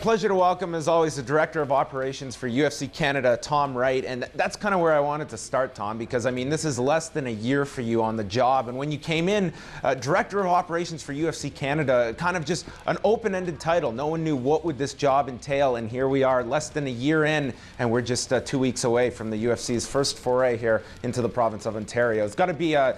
pleasure to welcome, as always, the Director of Operations for UFC Canada, Tom Wright. And that's kind of where I wanted to start, Tom, because, I mean, this is less than a year for you on the job. And when you came in, Director of Operations for UFC Canada, kind of just an open-ended title. No one knew what would this job entail. And here we are, less than a year in, and we're just 2 weeks away from the UFC's first foray here into the province of Ontario. It's got to be a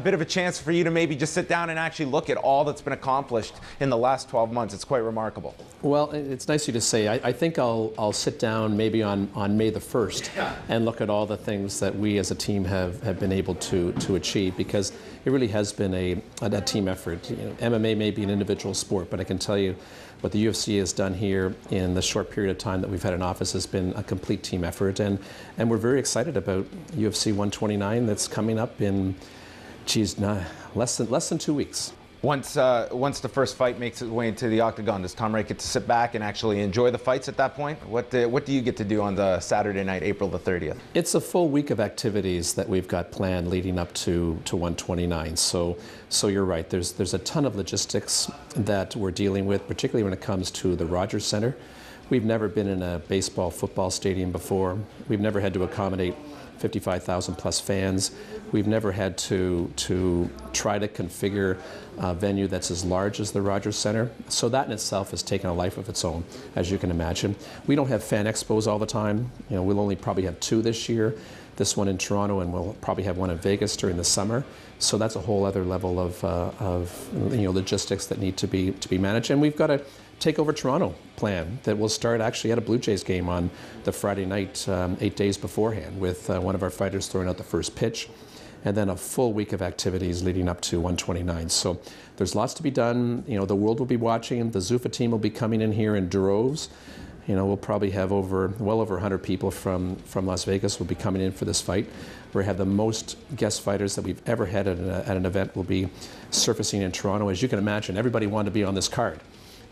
bit of a chance for you to maybe just sit down and actually look at all that's been accomplished in the last 12 months. It's quite remarkable. Well, it's nice of you to say. I think I'll sit down maybe on May the 1st and look at all the things that we as a team have been able to achieve, because it really has been a team effort. You know, MMA may be an individual sport, but I can tell you what the UFC has done here in the short period of time that we've had in office has been a complete team effort, and we're very excited about UFC 129 that's coming up in, less than 2 weeks. Once the first fight makes its way into the octagon, does Tom Wright get to sit back and actually enjoy the fights at that point? What do you get to do on the Saturday night, April the 30th? It's a full week of activities that we've got planned leading up to 129. So you're right. There's a ton of logistics that we're dealing with, particularly when it comes to the Rogers Centre. We've never been in a baseball, football stadium before. We've never had to accommodate 55,000 plus fans. We've never had to try to configure a venue that's as large as the Rogers Centre. So that in itself has taken a life of its own, as you can imagine. We don't have fan expos all the time. You know, we'll only probably have 2 this year. This one in Toronto, and we'll probably have one in Vegas during the summer. So that's a whole other level of logistics that need to be managed. And we've got a Takeover Toronto plan that will start actually at a Blue Jays game on the Friday night, 8 days beforehand, with one of our fighters throwing out the first pitch, and then a full week of activities leading up to 129. So there's lots to be done. You know, the world will be watching. The Zuffa team will be coming in here in droves. You know, we'll probably have well over 100 people from Las Vegas will be coming in for this fight. We have the most guest fighters that we've ever had at an event will be surfacing in Toronto. As you can imagine, everybody wanted to be on this card.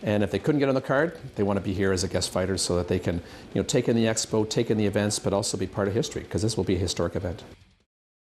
And if they couldn't get on the card, they want to be here as a guest fighter so that they can, take in the expo, take in the events, but also be part of history, because this will be a historic event.